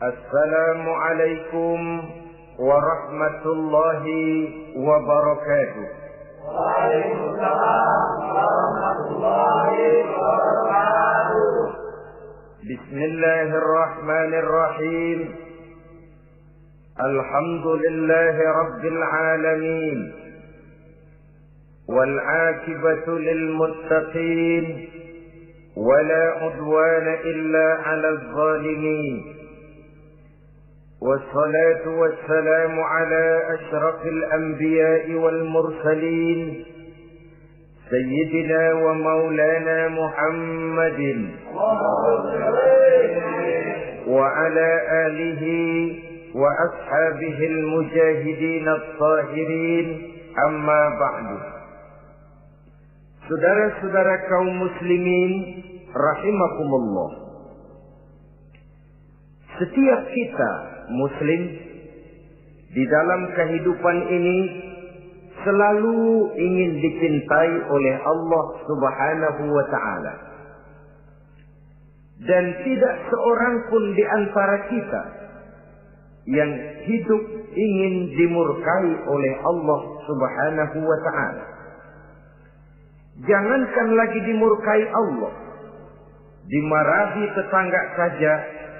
Assalamualaikum warahmatullahi wabarakatuh. Waalaikumsalam warahmatullahi wabarakatuh. Bismillahirrahmanirrahim. Alhamdulillahi rabbil alamin. Wal 'aqibatu lil muttaqin. ولا عدوان إلا على الظالمين والصلاة والسلام على أشرف الأنبياء والمرسلين سيدنا ومولانا محمد وعلى آله وأصحابه المجاهدين الطاهرين أما بعد. Saudara-saudara kaum muslimin rahimakumullah. Setiap kita muslim di dalam kehidupan ini selalu ingin dicintai oleh Allah Subhanahu wa taala. Dan tidak seorang pun di antara kita yang hidup ingin dimurkai oleh Allah Subhanahu wa taala. Jangankan lagi dimurkai Allah, dimarahi tetangga saja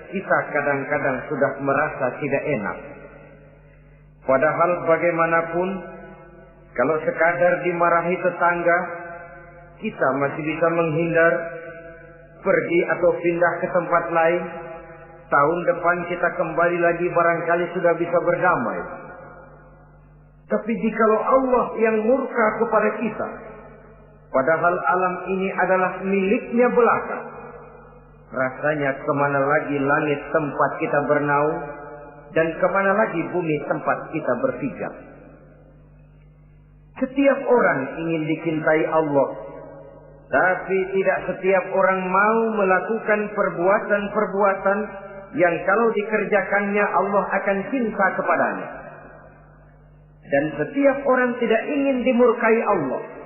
kita kadang-kadang sudah merasa tidak enak. Padahal bagaimanapun, kalau sekadar dimarahi tetangga, kita masih bisa menghindar, pergi atau pindah ke tempat lain. Tahun depan kita kembali lagi, barangkali sudah bisa berdamai. Tapi jikalau Allah yang murka kepada kita, padahal alam ini adalah miliknya belaka, rasanya kemana lagi langit tempat kita bernaung, dan kemana lagi bumi tempat kita berpijak. Setiap orang ingin dicintai Allah, tapi tidak setiap orang mau melakukan perbuatan-perbuatan yang kalau dikerjakannya Allah akan cinta kepadanya. Dan setiap orang tidak ingin dimurkai Allah,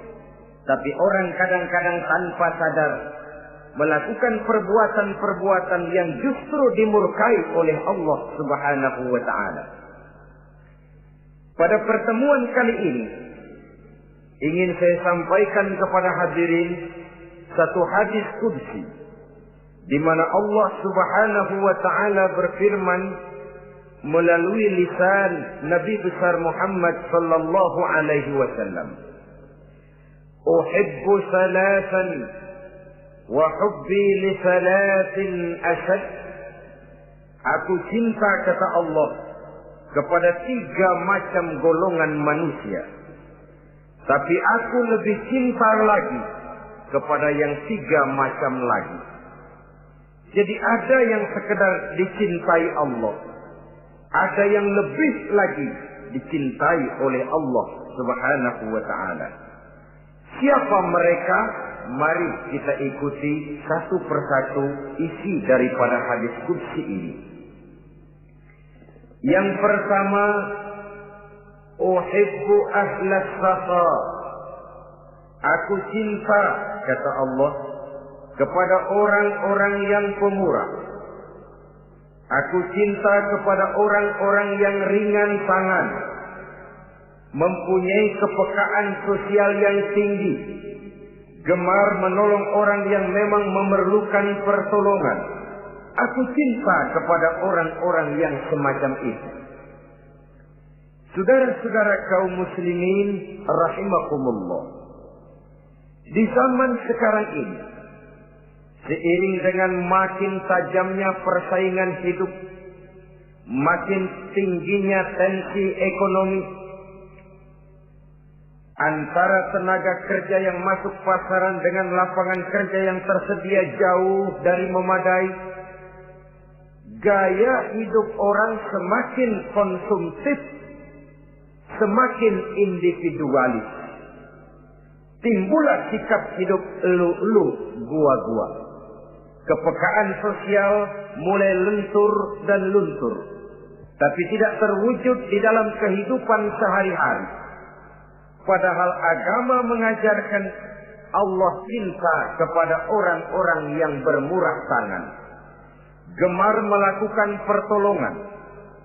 tapi orang kadang-kadang tanpa sadar melakukan perbuatan-perbuatan yang justru dimurkai oleh Allah Subhanahu wa taala. Pada pertemuan kali ini ingin saya sampaikan kepada hadirin satu hadis qudsi di mana Allah Subhanahu wa taala berfirman melalui lisan Nabi besar Muhammad sallallahu alaihi wasallam. Uhibbu salatan wa hubbi li salatin ashad. Aku cinta, kata Allah, kepada 3 macam golongan manusia, tapi aku lebih cinta lagi kepada yang 3 macam lagi. Jadi ada yang sekedar dicintai Allah, ada yang lebih lagi dicintai oleh Allah Subhanahu wa taala. Siapa mereka? Mari kita ikuti satu persatu isi daripada hadis qudsi ini. Yang pertama, uhibbu ahlas safa. Aku cinta, kata Allah, kepada orang-orang yang pemurah. Aku cinta kepada orang-orang yang ringan tangan, mempunyai kepekaan sosial yang tinggi, gemar menolong orang yang memang memerlukan pertolongan. Aku cinta kepada orang-orang yang semacam itu. Saudara-saudara kaum muslimin rahimakumullah, di zaman sekarang ini, seiring dengan makin tajamnya persaingan hidup, makin tingginya tensi ekonomi, antara tenaga kerja yang masuk pasaran dengan lapangan kerja yang tersedia jauh dari memadai, gaya hidup orang semakin konsumtif, semakin individualis. Timbullah sikap hidup elu-elu, gua-gua. Kepekaan sosial mulai lentur dan luntur, tapi tidak terwujud di dalam kehidupan sehari-hari. Padahal agama mengajarkan Allah cinta kepada orang-orang yang bermurah tangan. gemar melakukan pertolongan,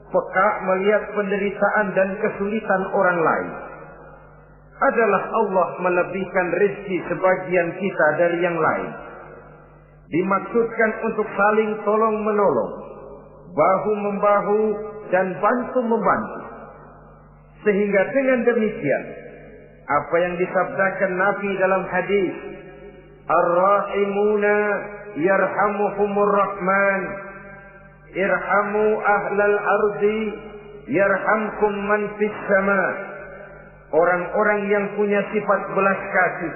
peka melihat penderitaan dan kesulitan orang lain. Adalah Allah melebihkan rezeki sebagian kita dari yang lain. Dimaksudkan untuk saling tolong-menolong, bahu-membahu dan bantu-membantu. Sehingga dengan demikian, apa yang disabdakan Nabi dalam hadis, Ar-Rahimuna yarhamuhumur Rahman, irhamu ahlal ardi yarhamkum man fis sama. Orang-orang yang punya sifat belas kasih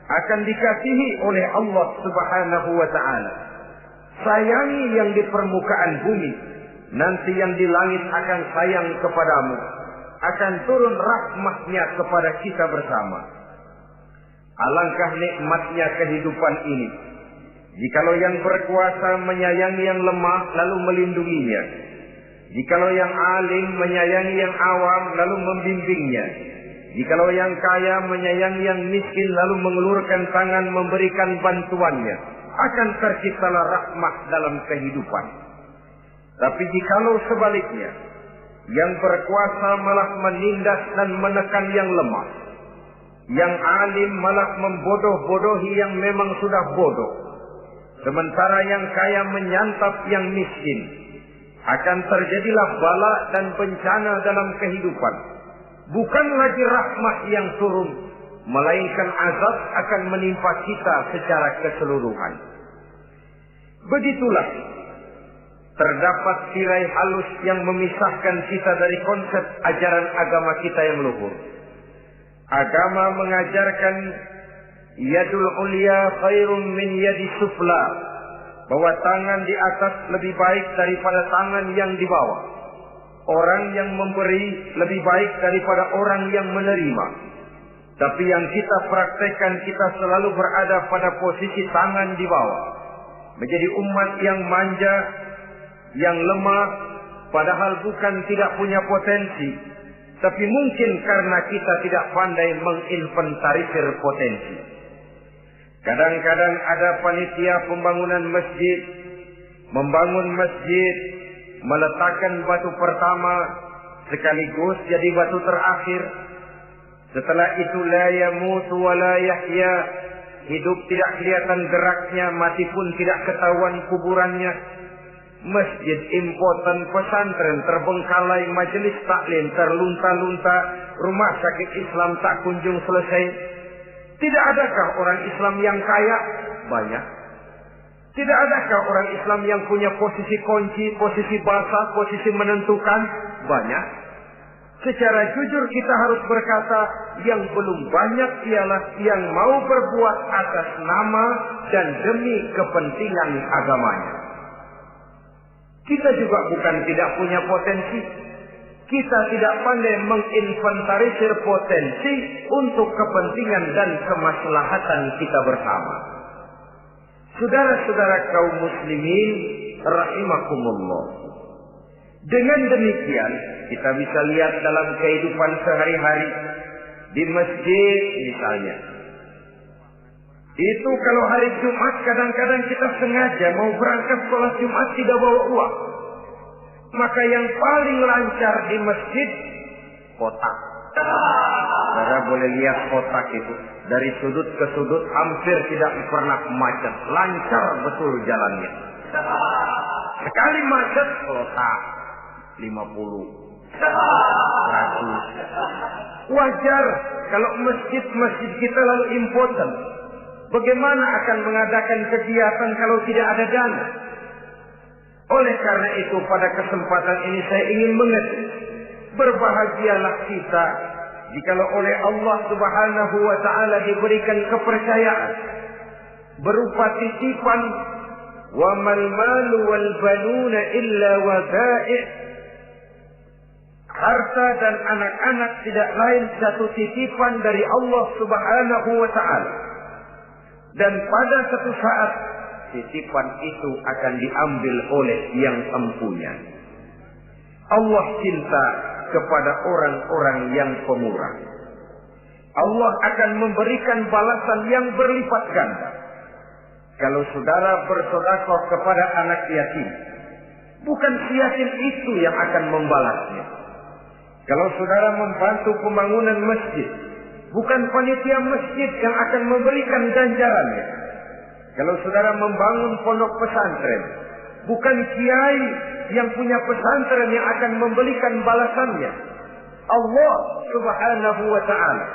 akan dikasihi oleh Allah Subhanahu wa ta'ala. Sayangi yang di permukaan bumi, nanti yang di langit akan sayang kepadamu. Akan turun rahmatnya kepada kita bersama. Alangkah nikmatnya kehidupan ini, jikalau yang berkuasa menyayangi yang lemah lalu melindunginya, jikalau yang alim menyayangi yang awam lalu membimbingnya, jikalau yang kaya menyayangi yang miskin lalu mengulurkan tangan memberikan bantuannya, akan terciptalah rahmat dalam kehidupan. Tapi jikalau sebaliknya, yang berkuasa malah menindas dan menekan yang lemah, yang alim malah membodoh-bodohi yang memang sudah bodoh, sementara yang kaya menyantap yang miskin, akan terjadilah bala dan bencana dalam kehidupan. Bukan lagi rahmat yang turun, melainkan azab akan menimpa kita secara keseluruhan. Begitulah terdapat tirai halus yang memisahkan kita dari konsep ajaran agama kita yang luhur. Agama mengajarkan yadul ulya khairun min yadi sufla, bahwa tangan di atas lebih baik daripada tangan yang di bawah. Orang yang memberi lebih baik daripada orang yang menerima. Tapi yang kita praktekkan, kita selalu berada pada posisi tangan di bawah, menjadi umat yang manja, yang lemah, padahal bukan tidak punya potensi, tapi mungkin karena kita tidak pandai menginventarisir potensi. Kadang-kadang ada panitia pembangunan masjid, membangun masjid, meletakkan batu pertama sekaligus jadi batu terakhir. Setelah itu la yamutu wa la yahya, hidup tidak kelihatan geraknya, mati pun tidak ketahuan kuburannya. Masjid impoten, pesantren terbengkalai, majelis taklim terlunta-lunta, rumah sakit Islam tak kunjung selesai. Tidak adakah orang Islam yang kaya? Banyak. Tidak adakah orang Islam yang punya posisi kunci, posisi basah, posisi menentukan? Banyak. Secara jujur kita harus berkata, yang belum banyak ialah yang mau berbuat atas nama dan demi kepentingan agamanya. Kita juga bukan tidak punya potensi. Kita tidak pandai menginventarisir potensi untuk kepentingan dan kemaslahatan kita bersama. Saudara-saudara kaum muslimin rahimakumullah. Dengan demikian, kita bisa lihat dalam kehidupan sehari-hari di masjid misalnya. Itu kalau hari Jumat kadang-kadang kita sengaja mau berangkat sholat Jumat tidak bawa uang. Maka yang paling lancar di masjid, kotak. Saudara boleh lihat kotak itu. Dari sudut ke sudut hampir tidak pernah macet. Lancar betul jalannya. Sekali macet, kotak. 50. 100. Wajar kalau masjid-masjid kita lalu impoten. Bagaimana akan mengadakan kegiatan kalau tidak ada dana? Oleh karena itu pada kesempatan ini saya ingin mengetik, berbahagialah kita jikalau oleh Allah Subhanahu wa ta'ala diberikan kepercayaan berupa titipan, wa mal malu wal banuna illa wadai'. Harta dan anak-anak tidak lain satu titipan dari Allah Subhanahu wa ta'ala. Dan pada satu saat titipan itu akan diambil oleh yang empunya. Allah cinta kepada orang-orang yang pemurah. Allah akan memberikan balasan yang berlipat ganda. Kalau saudara bersedekah kepada anak yatim, bukan si yatim itu yang akan membalasnya. Kalau saudara membantu pembangunan masjid, bukan panitia masjid yang akan memberikan ganjarannya. Kalau saudara membangun pondok pesantren, bukan kiai yang punya pesantren yang akan memberikan balasannya. Allah Subhanahu wa ta'ala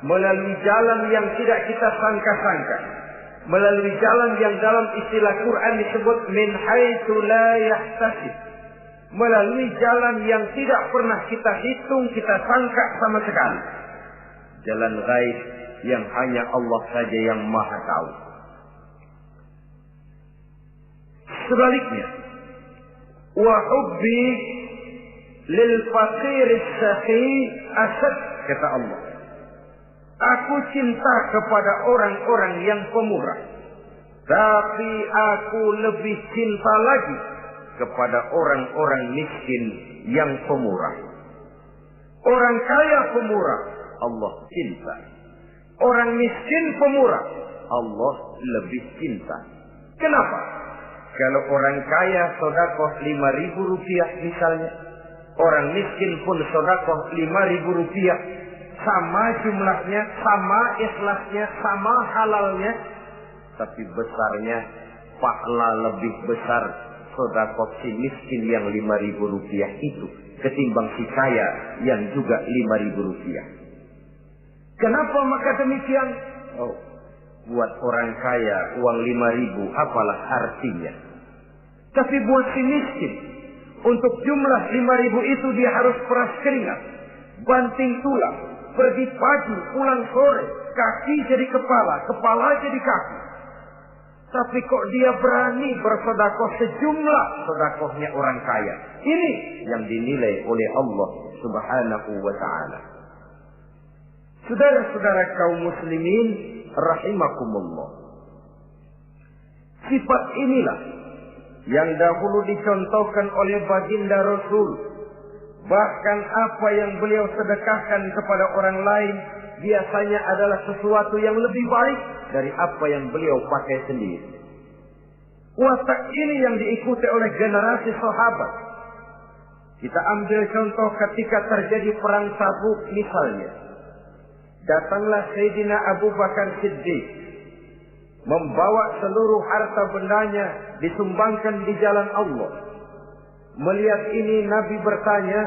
melalui jalan yang tidak kita sangka-sangka, melalui jalan yang dalam istilah Quran disebut min haitsu la yahtasib, melalui jalan yang tidak pernah kita hitung, kita sangka sama sekali. Jalan gaib yang hanya Allah saja yang maha tahu. Sebaliknya, wa hubbi lil faqir as-sakhi asad, kata Allah. Aku cinta kepada orang-orang yang pemurah, tapi aku lebih cinta lagi kepada orang-orang miskin yang pemurah. Orang kaya pemurah, Allah cinta. Orang miskin pemurah, Allah lebih cinta. Kenapa? Kalau orang kaya sedekah 5.000 rupiah misalnya, orang miskin pun sedekah 5.000 rupiah, sama jumlahnya, sama ikhlasnya, sama halalnya, tapi besarnya pahala lebih besar sedekah si miskin yang 5.000 rupiah itu ketimbang si kaya yang juga 5.000 rupiah. Kenapa maka demikian? Oh, buat orang kaya uang 5.000 apalah artinya. Tapi buat si miskin, untuk jumlah 5.000 itu dia harus peras keringat, banting tulang, pergi pagi, pulang sore, kaki jadi kepala, kepala jadi kaki. Tapi kok dia berani bersedekah sejumlah sedekahnya orang kaya. Ini yang dinilai oleh Allah Subhanahu wa ta'ala. Saudara-saudara kaum muslimin rahimakumullah, sifat inilah yang dahulu dicontohkan oleh baginda Rasul. Bahkan apa yang beliau sedekahkan kepada orang lain biasanya adalah sesuatu yang lebih baik dari apa yang beliau pakai sendiri. Watak ini yang diikuti oleh generasi sahabat. Kita ambil contoh ketika terjadi perang Tabuk misalnya. Datanglah Sayyidina Abu Bakar Siddiq, membawa seluruh harta bendanya disumbangkan di jalan Allah. Melihat ini Nabi bertanya,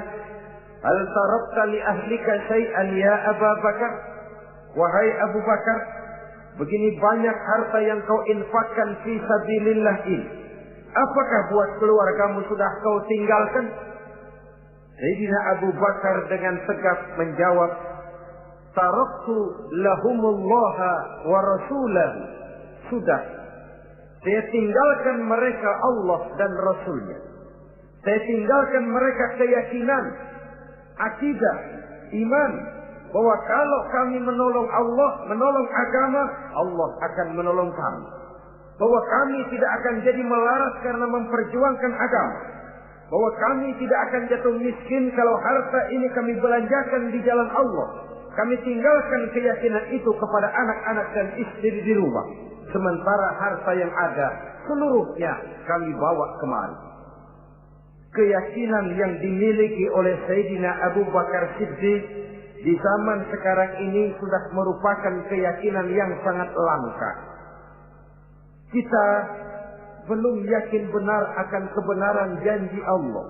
"Hal tarakta li ahlika syai'an ya Abu Bakar?" Wahai Abu Bakar, begini banyak harta yang kau infakkan fi sabilillah ini, apakah buat keluargamu sudah kau tinggalkan? Sayyidina Abu Bakar dengan tegas menjawab, "Taraktu lahumullaha wa rasulahu." Sudah, saya tinggalkan mereka Allah dan Rasulnya. Saya tinggalkan mereka keyakinan, akidah, iman, bahwa kalau kami menolong Allah, menolong agama, Allah akan menolong kami. Bahwa kami tidak akan jadi melarat karena memperjuangkan agama. Bahwa kami tidak akan jatuh miskin kalau harta ini kami belanjakan di jalan Allah. Kami tinggalkan keyakinan itu kepada anak-anak dan istri di rumah. Sementara harta yang ada seluruhnya kami bawa kemari. Keyakinan yang dimiliki oleh Sayyidina Abu Bakar Siddiq di zaman sekarang ini sudah merupakan keyakinan yang sangat langka. Kita belum yakin benar akan kebenaran janji Allah.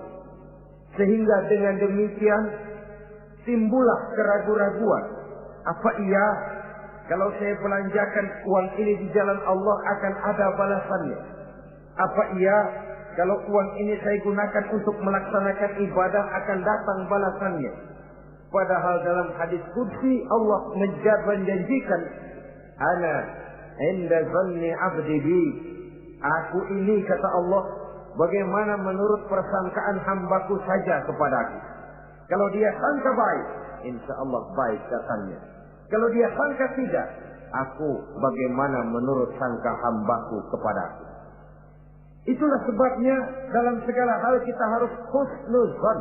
Sehingga dengan demikian timbullah keraguan-raguan. Apa iya kalau saya belanjakan uang ini di jalan Allah akan ada balasannya? Apa iya kalau uang ini saya gunakan untuk melaksanakan ibadah akan datang balasannya? Padahal dalam hadis qudsi Allah menjanjikan, "Ana inda zanni 'abdi bi." Aku ini, kata Allah, bagaimana menurut persangkaan hambaku saja kepadaku. Kalau dia sangka baik, insya Allah baik datangnya. Kalau dia sangka tidak, aku bagaimana menurut sangka hambaku kepadaku. Itulah sebabnya dalam segala hal kita harus husnuzan,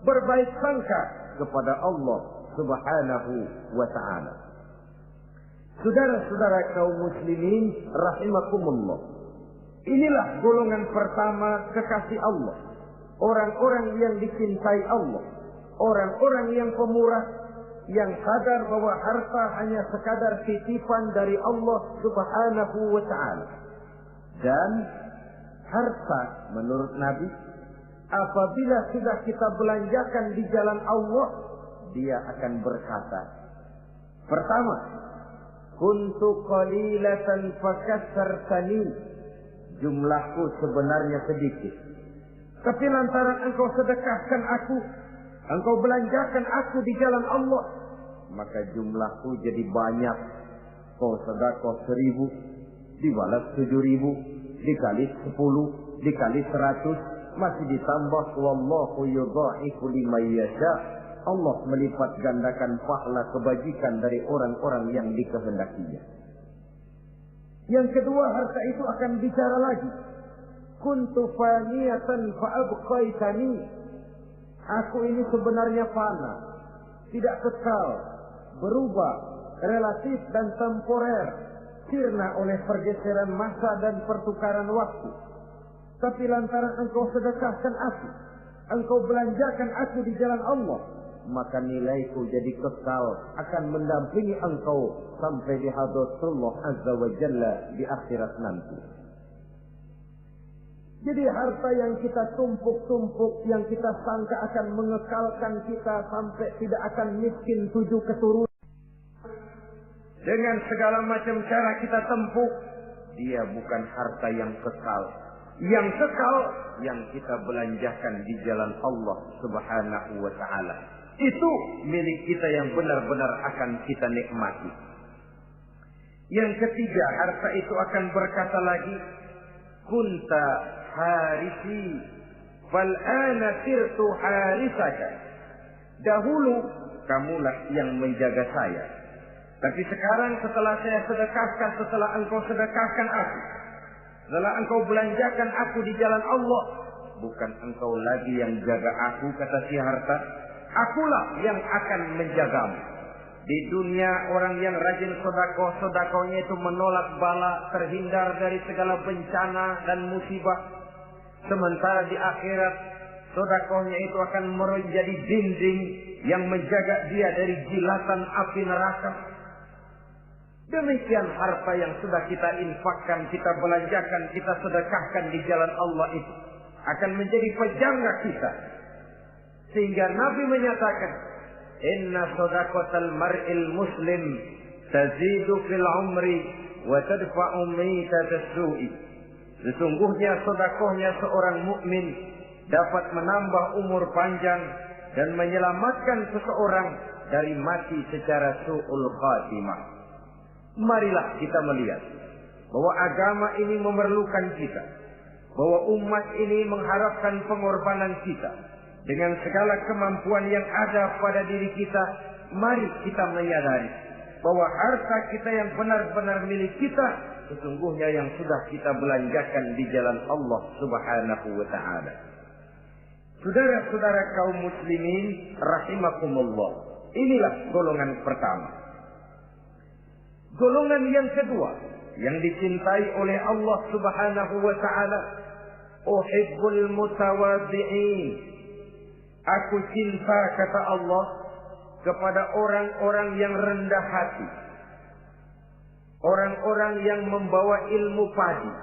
berbaik sangka kepada Allah Subhanahu wa ta'ala. Saudara-saudara kaum muslimin rahimakumullah. Inilah golongan pertama kekasih Allah. Orang-orang yang dicintai Allah. Orang-orang yang pemurah, yang sadar bahwa harta hanya sekadar titipan dari Allah Subhanahu wa ta'ala. Dan harta menurut Nabi, apabila sudah kita belanjakan di jalan Allah, dia akan berkata, pertama, kuntu qalilatan fakassartani, jumlahku sebenarnya sedikit, tapi lantaran engkau sedekahkan aku, engkau belanjakan aku di jalan Allah, maka jumlahku jadi banyak. Kau sedekah 1.000, dibalas 7.000, dikali 10, dikali 100, masih ditambah wallahu yudha'ifu liman yasha. Allah melipat gandakan pahala kebajikan dari orang-orang yang dikehendakinya. Yang kedua, harta itu akan bicara lagi. Kuntu faniyatan fa abqaitani. Aku ini sebenarnya fana, tidak kekal, berubah, relatif dan temporer, sirna oleh pergeseran masa dan pertukaran waktu. Tapi lantaran engkau sedekahkan aku, engkau belanjakan aku di jalan Allah, maka nilaiku jadi kekal, akan mendampingi engkau sampai di hadratullah azza wa jalla di akhirat nanti. Jadi harta yang kita tumpuk-tumpuk, yang kita sangka akan mengekalkan kita sampai tidak akan miskin 7 keturunan, dengan segala macam cara kita tempuh, dia bukan harta yang kekal. Yang kekal, yang kita belanjakan di jalan Allah Subhanahu wa ta'ala. Itu milik kita yang benar-benar akan kita nikmati. Yang ketiga, harta itu akan berkata lagi, kunta harisi fal ana sirtu harisaka. Dahulu kamulah yang menjaga saya, tapi sekarang setelah saya sedekahkan, setelah engkau sedekahkan aku, setelah engkau belanjakan aku di jalan Allah, bukan engkau lagi yang jaga aku, kata si harta, akulah yang akan menjagamu. Di dunia orang yang rajin sedekah, sedekahnya itu menolak bala, terhindar dari segala bencana dan musibah. Sementara di akhirat, sedekahnya itu akan menjadi dinding yang menjaga dia dari jilatan api neraka. Demikian harta yang sudah kita infakkan, kita belanjakan, kita sedekahkan di jalan Allah itu akan menjadi pejangga kita. Sehingga Nabi menyatakan, inna sadaqatal mar'il muslim tazidu fil umri wa tadfa'u mitatas su'i. Sesungguhnya sedekahnya seorang mukmin dapat menambah umur panjang dan menyelamatkan seseorang dari mati secara su'ul khatimah. Marilah kita melihat bahwa agama ini memerlukan kita, bahwa umat ini mengharapkan pengorbanan kita. Dengan segala kemampuan yang ada pada diri kita, mari kita menyadari bahwa harta kita yang benar-benar milik kita, sesungguhnya yang sudah kita belanjakan di jalan Allah Subhanahu wa ta'ala. Saudara-saudara kaum muslimin rahimakumullah, inilah golongan pertama. Golongan yang kedua yang dicintai oleh Allah Subhanahu wa ta'ala, uhibbul mutawadhi'in. Aku cinta, kata Allah, kepada orang-orang yang rendah hati, orang-orang yang membawa ilmu padi,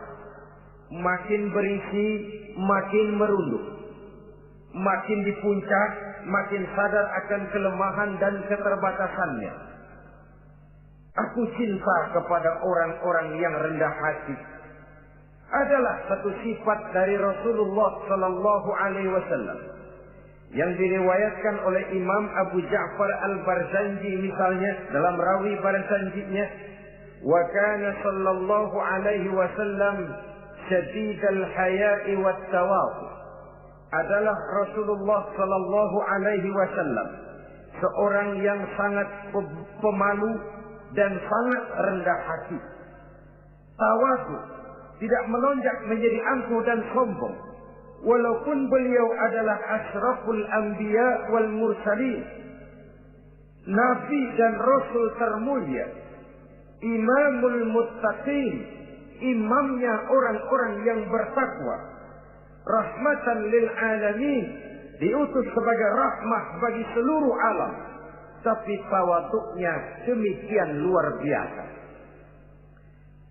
makin berisi makin merunduk, makin di puncak makin sadar akan kelemahan dan keterbatasannya. Aku cinta kepada orang-orang yang rendah hati. Adalah satu sifat dari Rasulullah sallallahu alaihi wasallam yang diriwayatkan oleh Imam Abu Ja'far Al-Barzanji misalnya dalam rawi Barzanjinya, wa kana sallallahu alaihi wasallam syadidal haya'i wat tawadhu. Adalah Rasulullah sallallahu alaihi wasallam seorang yang sangat pemalu dan sangat rendah hati. Tawadhu, tidak melonjak menjadi angkuh dan sombong. Walaupun beliau adalah asyraful anbiya wal mursalin, nabi dan rasul termulia, imamul muttaqin, imamnya orang-orang yang bertakwa, rahmatan lil alamin, diutus sebagai rahmah bagi seluruh alam, tapi tawaduknya demikian luar biasa.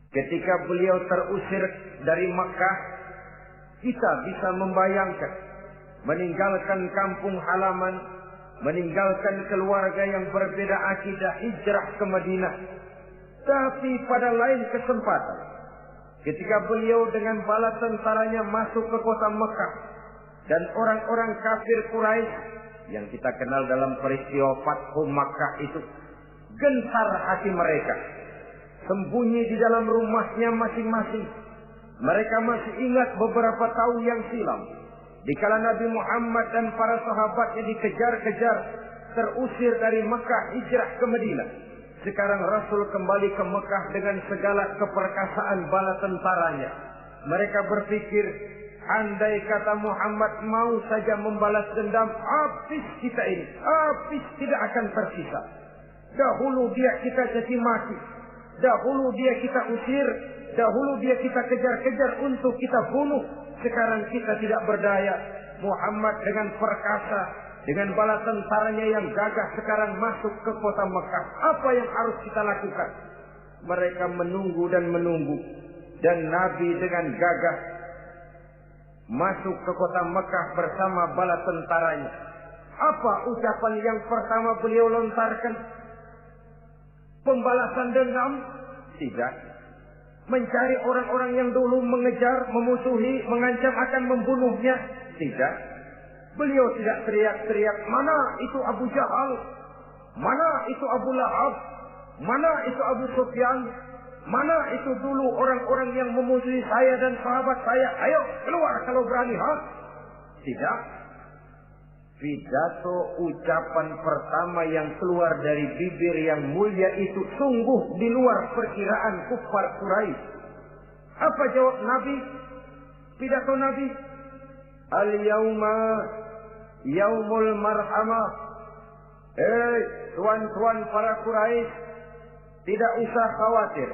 Ketika beliau terusir dari Makkah, kita bisa membayangkan meninggalkan kampung halaman, meninggalkan keluarga yang berbeda akidah, hijrah ke Madinah. Tapi pada lain kesempatan, ketika beliau dengan bala tentaranya masuk ke kota Mekah, dan orang-orang kafir Quraisy yang kita kenal dalam peristiwa Fathu Makkah itu, gentar hati mereka, sembunyi di dalam rumahnya masing-masing. Mereka masih ingat beberapa tahun yang silam, dikala Nabi Muhammad dan para sahabatnya dikejar-kejar, terusir dari Mekah hijrah ke Madinah. Sekarang Rasul kembali ke Mekah dengan segala keperkasaan bala tentaranya. Mereka berpikir, andai kata Muhammad mau saja membalas dendam, habis kita ini, habis, tidak akan tersisa. Dahulu dia kita caci maki, dahulu dia kita usir, dahulu dia kita kejar-kejar untuk kita bunuh. Sekarang kita tidak berdaya. Muhammad dengan perkasa, dengan bala tentaranya yang gagah sekarang masuk ke kota Mekah. Apa yang harus kita lakukan? Mereka menunggu dan menunggu. Dan Nabi dengan gagah masuk ke kota Mekah bersama bala tentaranya. Apa ucapan yang pertama beliau lontarkan? Pembalasan dendam? Tidak. Mencari orang-orang yang dulu mengejar, memusuhi, mengancam akan membunuhnya? Tidak. Beliau tidak teriak-teriak, mana itu Abu Jahal, mana itu Abu Lahab, mana itu Abu Sufyan, mana itu dulu orang-orang yang memusuhi saya dan sahabat saya, ayo keluar kalau berani, ha? Tidak. Pidato ucapan pertama yang keluar dari bibir yang mulia itu sungguh di luar perkiraan kufar Quraisy. Apa jawab Nabi? Pidato Nabi, al-yauma yaumul marhamah. Tuan-tuan para Quraisy, tidak usah khawatir.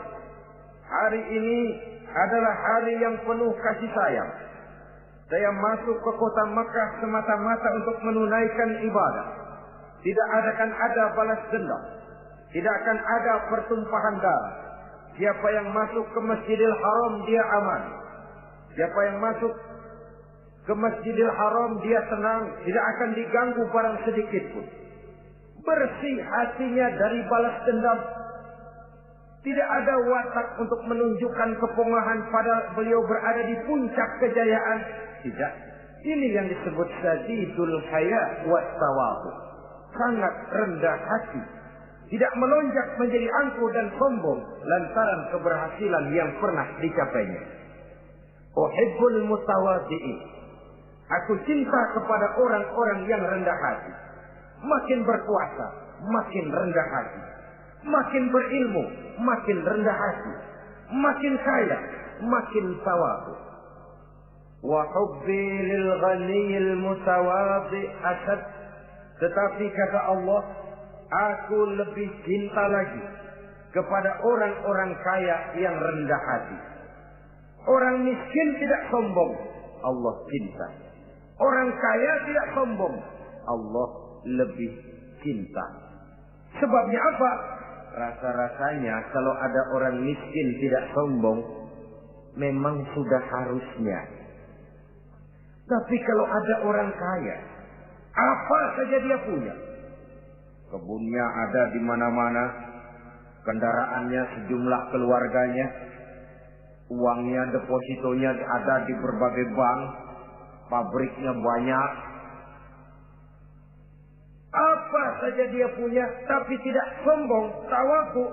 Hari ini adalah hari yang penuh kasih sayang. Saya masuk ke kota Mekah semata-mata untuk menunaikan ibadah. Tidak akan ada balas dendam. Tidak akan ada pertumpahan darah. Siapa yang masuk ke Masjidil Haram dia aman. Siapa yang masuk ke Masjidil Haram dia tenang, tidak akan diganggu barang sedikit pun. Bersih hatinya dari balas dendam. Tidak ada watak untuk menunjukkan kepongahan pada beliau berada di puncak kejayaan. Tidak. Ini yang disebut sadidul haya wa tawadhu. Sangat rendah hati. Tidak melonjak menjadi angkuh dan sombong lantaran keberhasilan yang pernah dicapainya. Uhibbul mutawadhi'in. Aku cinta kepada orang-orang yang rendah hati. Makin berkuasa, makin rendah hati. Makin berilmu, makin rendah hati. Makin kaya, makin tawadhu. Wa hubbi lil ghaniyil mutawadhi asad. Tetapi kata Allah, aku lebih cinta lagi kepada orang-orang kaya yang rendah hati. Orang miskin tidak sombong, Allah cinta. Orang kaya tidak sombong, Allah lebih cinta. Sebabnya apa? Rasa-rasanya kalau ada orang miskin tidak sombong, memang sudah harusnya. Tapi kalau ada orang kaya, apa saja dia punya. Kebunnya ada di mana-mana, kendaraannya sejumlah keluarganya, uangnya, depositonya ada di berbagai bank, pabriknya banyak. Apa saja dia punya, tapi tidak sombong, tawadhu.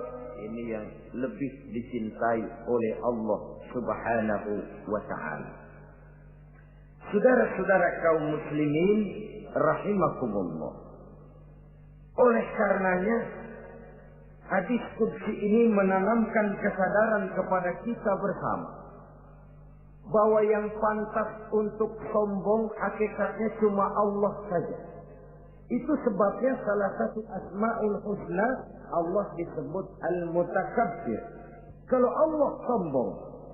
Ini yang lebih dicintai oleh Allah Subhanahu wa ta'ala. Saudara-saudara kaum muslimin rahimakumullah. Oleh karenanya, hadis qudsi ini menanamkan kesadaran kepada kita bersama bahwa yang pantas untuk sombong hakikatnya cuma Allah saja. Itu sebabnya salah satu asma'ul husna Allah disebut al-mutakabbir. Kalau Allah sombong,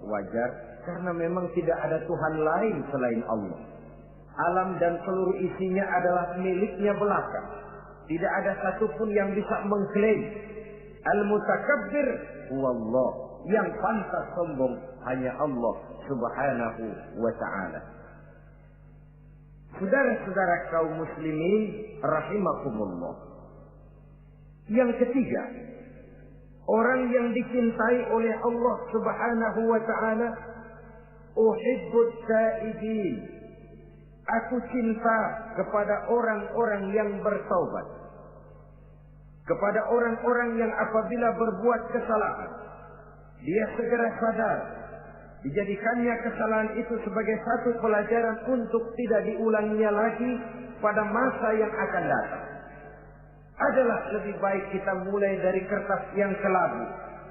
wajar, karena memang tidak ada Tuhan lain selain Allah. Alam dan seluruh isinya adalah miliknya belaka. Tidak ada satupun yang bisa mengklaim. Al-mutakabbir huwallah. Yang pantas sombong hanya Allah subhanahu wa ta'ala. Saudara-saudara kaum muslimin rahimakumullah. Yang ketiga, orang yang dicintai oleh Allah subhanahu wa ta'ala, uhibbut taibin. Aku cinta kepada orang-orang yang bertaubat. Kepada orang-orang yang apabila berbuat kesalahan, dia segera sadar. Dijadikannya kesalahan itu sebagai satu pelajaran untuk tidak diulanginya lagi pada masa yang akan datang. Adalah lebih baik kita mulai dari kertas yang kelabu,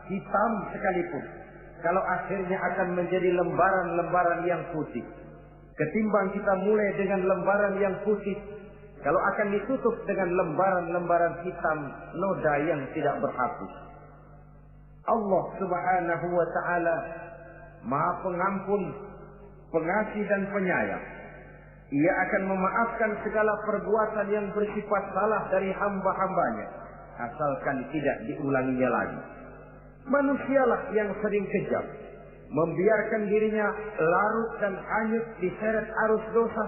hitam sekalipun, kalau akhirnya akan menjadi lembaran-lembaran yang putih, ketimbang kita mulai dengan lembaran yang putih, kalau akan ditutup dengan lembaran-lembaran hitam noda yang tidak berhapus. Allah subhanahu wa ta'ala Maha Pengampun, Pengasih dan Penyayang. Ia akan memaafkan segala perbuatan yang bersifat salah dari hamba-hambanya, asalkan tidak diulanginya lagi. Manusialah yang sering kejam, membiarkan dirinya larut dan hanyut diseret arus dosa.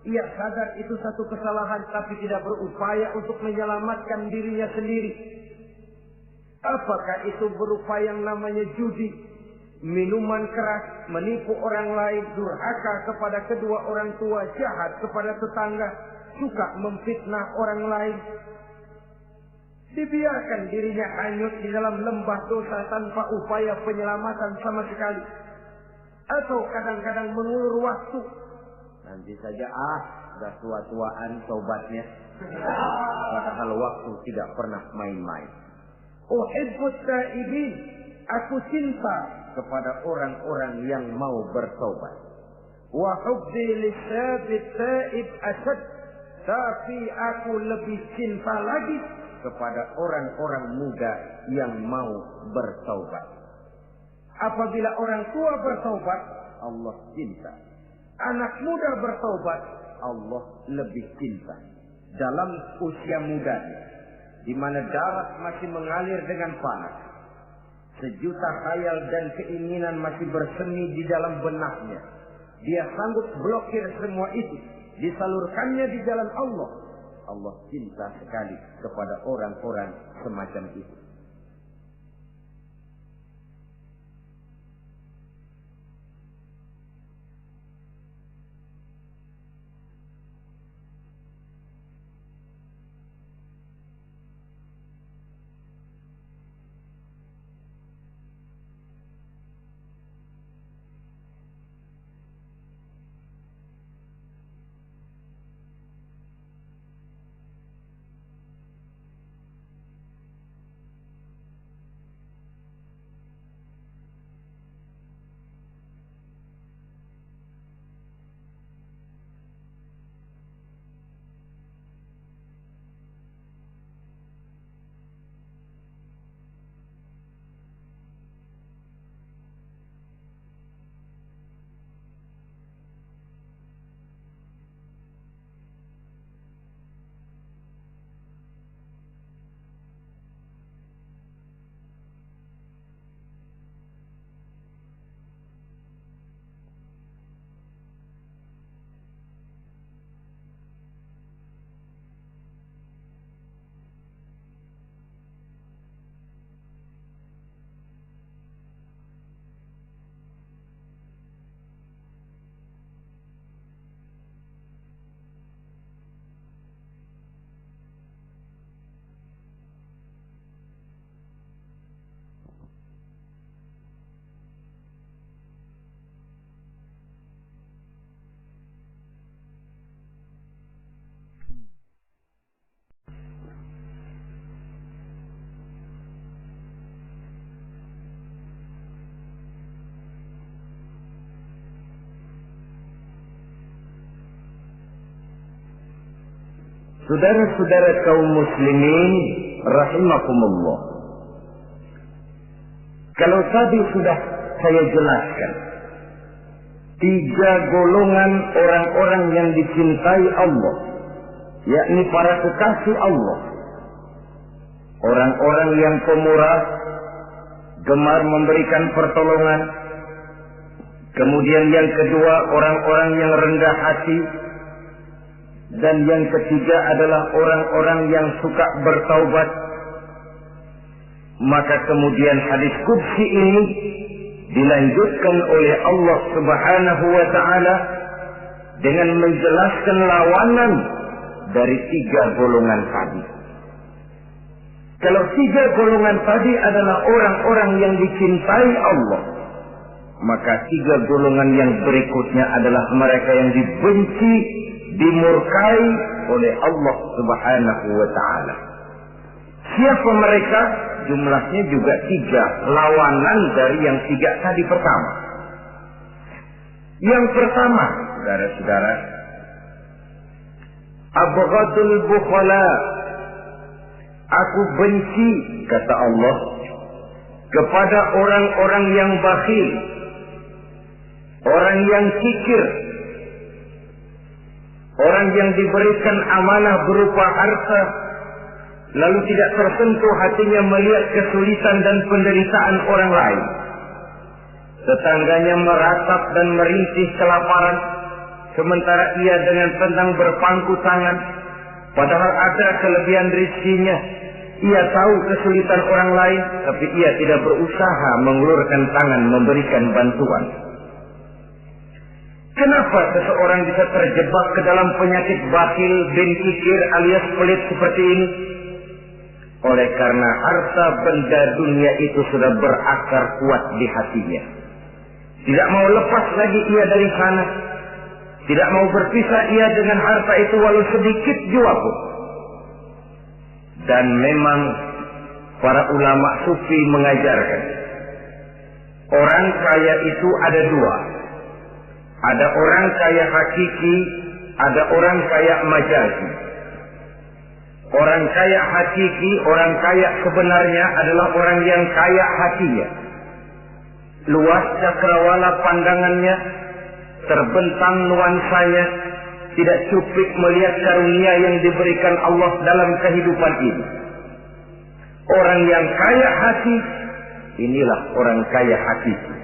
Ia sadar itu satu kesalahan, tapi tidak berupaya untuk menyelamatkan dirinya sendiri. Apakah itu berupa yang namanya judi, minuman keras, menipu orang lain, durhaka kepada kedua orang tua, jahat kepada tetangga, suka memfitnah orang lain. Dibiarkan dirinya hanyut di dalam lembah dosa tanpa upaya penyelamatan sama sekali. Atau kadang-kadang mengulur waktu. Nanti saja sudah tua-tuaan tobatnya. Padahal waktu tidak pernah main-main. Uhibbut taibin. Aku cinta kepada orang-orang yang mau bertobat. Wa hubbi lisabit taib asad. Tapi aku lebih cinta lagi kepada orang-orang muda yang mau bertobat. Apabila orang tua bertobat, Allah cinta. Anak muda bertobat, Allah lebih cinta. Dalam usia mudanya, di mana darah masih mengalir dengan panas, sejuta khayal dan keinginan masih bersemi di dalam benaknya, dia sanggup blokir semua itu, disalurkannya di jalan Allah. Allah cinta sekali kepada orang-orang semacam itu. Saudara-saudara kaum muslimin rahimakumullah. Kalau tadi sudah saya jelaskan 3 golongan orang-orang yang dicintai Allah, yakni para kekasih Allah. Orang-orang yang pemurah, gemar memberikan pertolongan. Kemudian yang kedua, orang-orang yang rendah hati. Dan yang ketiga adalah orang-orang yang suka bertaubat. Maka kemudian hadis qudsi ini dilanjutkan oleh Allah Subhanahu wa ta'ala dengan menjelaskan lawanan dari 3 golongan tadi. Kalau 3 golongan tadi adalah orang-orang yang dicintai Allah, maka 3 golongan yang berikutnya adalah mereka yang dibenci, dimurkai oleh Allah Subhanahu wa ta'ala. Siapa mereka? Jumlahnya juga 3, lawanan dari yang 3 tadi pertama. Yang pertama, saudara-saudara, abghadul bukhala. Aku benci, kata Allah, kepada orang-orang yang bakhil, orang yang kikir, orang yang diberikan amanah berupa harta, lalu tidak tersentuh hatinya melihat kesulitan dan penderitaan orang lain. Tetangganya meratap dan merintih kelaparan, sementara ia dengan tenang berpangku tangan, padahal ada kelebihan rezekinya. Ia tahu kesulitan orang lain, tapi ia tidak berusaha mengulurkan tangan memberikan bantuan. Kenapa seseorang bisa terjebak ke dalam penyakit bakhil dan kikir alias pelit seperti ini? Oleh karena harta benda dunia itu sudah berakar kuat di hatinya. Tidak mau lepas lagi ia dari sana. Tidak mau berpisah ia dengan harta itu walau sedikit jua pun. Dan memang para ulama sufi mengajarkan, orang kaya itu ada 2. Ada orang kaya hakiki, ada orang kaya majazi. Orang kaya hakiki, orang kaya sebenarnya adalah orang yang kaya hatinya. Luas cakrawala pandangannya, terbentang nuansanya, tidak cuplik melihat karunia yang diberikan Allah dalam kehidupan ini. Orang yang kaya hati, inilah orang kaya hakiki.